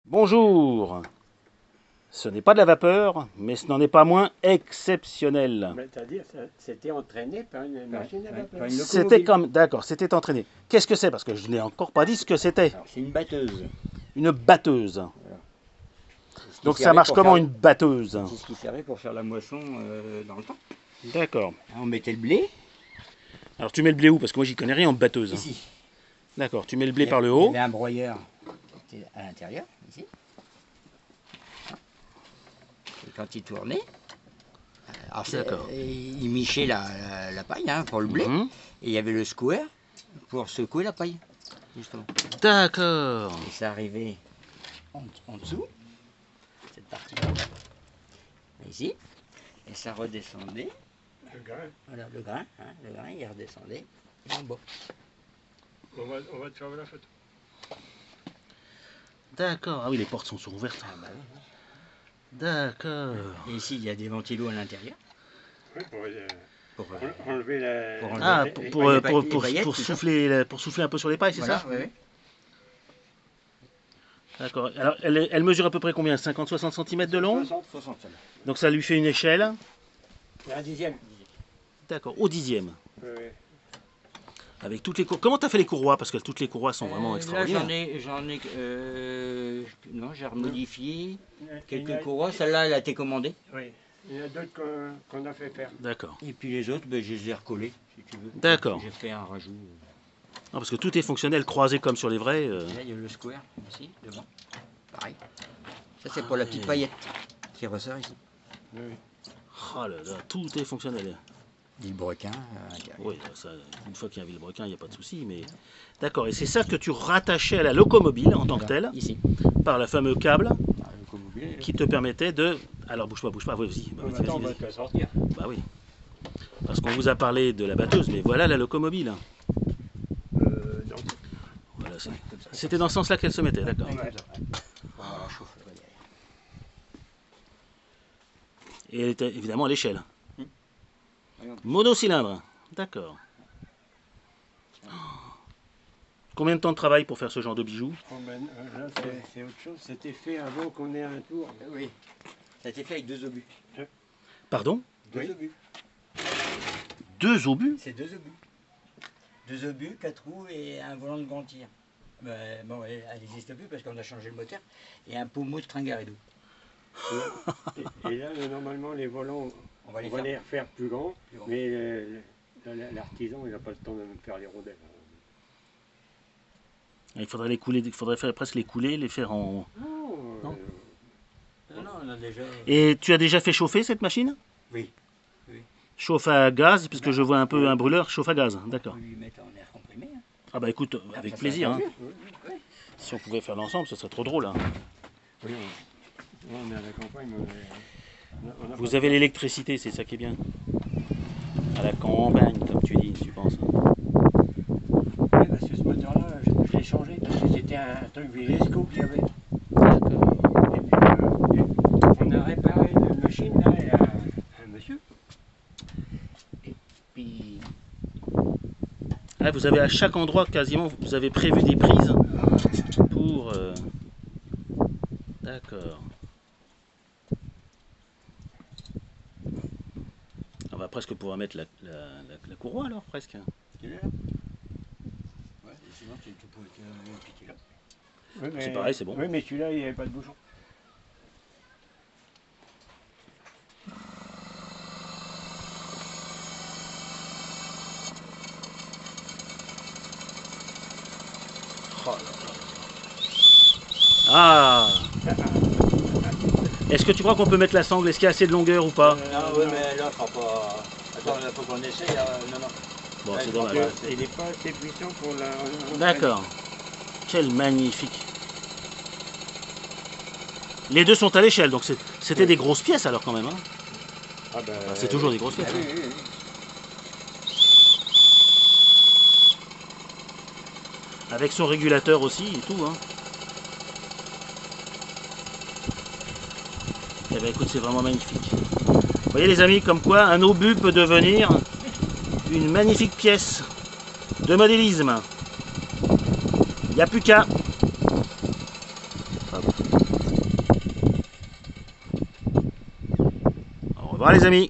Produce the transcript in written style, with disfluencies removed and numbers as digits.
Bonjour. Ce n'est pas de la vapeur, mais ce n'en est pas moins exceptionnel. C'est-à-dire, c'était entraîné par une machine à vapeur. C'était comme... D'accord, c'était entraîné. Qu'est-ce que c'est? Parce que je n'ai encore pas dit ce que c'était. C'est une batteuse. Une batteuse. Voilà. Donc ça marche comment une batteuse? C'est ce qui servait pour faire la moisson dans le temps. D'accord. On mettait le blé. Alors tu mets le blé où? Parce que moi j'y connais rien en batteuse. Ici. D'accord, tu mets le blé par le Il y haut. avait un broyeur à l'intérieur, ici. Et quand il tournait, alors il michait la paille pour le blé. Mhm. Et il y avait le square pour secouer la paille, justement. D'accord. Et ça arrivait en dessous, cette partie-là, ici. Et ça redescendait. Le grain. Voilà, le grain, il redescendait en bas. On va te faire la photo. D'accord. Ah oui, les portes sont ouvertes. Ah bah oui. D'accord. Et ici, il y a des ventilos à l'intérieur. Oui, Pour, enlever la... pour enlever Ah, les- pour, les pour, paillettes, pour, tout pour ça. souffler un peu sur les pailles, c'est Voilà, ça? oui, oui. D'accord. Alors, elle mesure à peu près combien? 50-60 cm de long? 60. 60 celle-là. Donc ça lui fait une échelle. Un dixième. D'accord, au dixième. Oui, oui. Avec toutes les courroies. Comment tu as fait les courroies? Parce que toutes les courroies sont vraiment Là, extraordinaires. non, j'ai remodifié Il y en quelques a- courroies. Celle-là, elle a été commandée. Oui. Il y en a d'autres qu'on a fait faire. D'accord. Et puis les autres, ben, je les ai recollées, si tu veux. D'accord. J'ai fait un rajout. Non, parce que tout est fonctionnel, croisé comme sur les vrais. Là, il y a le square, ici, devant. Pareil. Ça, c'est pour la petite paillette qui ressort ici. Oui, oui. Oh là là, tout est fonctionnel. Dit le brequin à l'intérieur. Oui, ça, une fois qu'il y a un vilebrequin, il n'y a pas de souci. Mais... D'accord, et c'est ça que tu rattachais à la locomobile en tant que telle, Ici. par le fameux câble Ah, le comobile, qui te permettait de... Alors bouge pas, oui, vas-y. Bah, vas-y, Attends, on vas-y, va vas-y. te sortir. Bah oui. Parce qu'on vous a parlé de la batteuse, mais voilà la locomobile. Non. Voilà, c'est- comme ça. C'était dans ce sens-là qu'elle se mettait, d'accord. Ouais. Voilà, la chauffe, là, derrière. Et elle était évidemment à l'échelle. Voyons. Monocylindre, d'accord. Combien de temps de travail pour faire ce genre de bijoux? Oh, ben, là, c'est autre chose. C'était fait avant qu'on ait un tour. Oui. Ça a été fait avec 2 obus. Pardon? 2 Oui. obus. 2 obus? C'est 2 obus. 2 obus, 4 roues et un volant de grand tir. Bon, elle n'existe plus parce qu'on a changé le moteur. Et un pommeau de Tringaredo. Et là, normalement, les volants, On va les on va faire. les refaire plus grands. Plus grands. Mais l'artisan, il n'a pas le temps de me faire les rondelles. Il faudrait les couler, il faudrait faire presque les couler, les faire en... Non, Non. Non, on a déjà. Et tu as déjà fait chauffer cette machine? Oui. Chauffe à gaz, puisque je vois un peu un brûleur, chauffe à gaz, On d'accord. peut lui mettre en air comprimé. Hein. Ah bah écoute, avec Ça, plaisir. ça Hein. va mieux. Si on pouvait faire l'ensemble, ce serait trop drôle. Hein. oui, on est à la campagne. Mais on a Vous pas- avez l'électricité, c'est ça qui est bien. À la campagne, comme tu dis, tu penses. Oui, parce que ce moteur-là, je l'ai changé. Parce que c'était un truc Vilesco qu'il y avait. Et puis, on a réparé une machine là, et un monsieur. Et puis, Ah, vous avez à chaque endroit, quasiment, vous avez prévu des prises pour... D'accord. On va presque pouvoir mettre la courroie alors, presque. Tu l'as là Ouais, et sinon tu peux piquer là. oui, C'est pareil, c'est bon. Oui, mais celui-là, il n'y avait pas de bouchon. Oh là là. Ah! Est-ce que tu crois qu'on peut mettre la sangle? Est-ce qu'il y a assez de longueur ou pas? Ah ouais, mais là, faut pas. Attends, il faut qu'on essaye. Non, non. Bon, Ouais, c'est parce dommage. que- Il n'est pas assez puissant pour la... D'accord. Quel magnifique. Les deux sont à l'échelle, donc c'était Oui. des grosses pièces alors quand même. Hein. Ah ben, Enfin, c'est toujours des grosses pièces. Ah, Hein. oui, oui, oui. Avec son régulateur aussi et tout. Hein. Eh ben écoute, c'est vraiment magnifique. Vous voyez les amis, comme quoi un obus peut devenir une magnifique pièce de modélisme. Il n'y a plus qu'à. Hop. revoir les amis.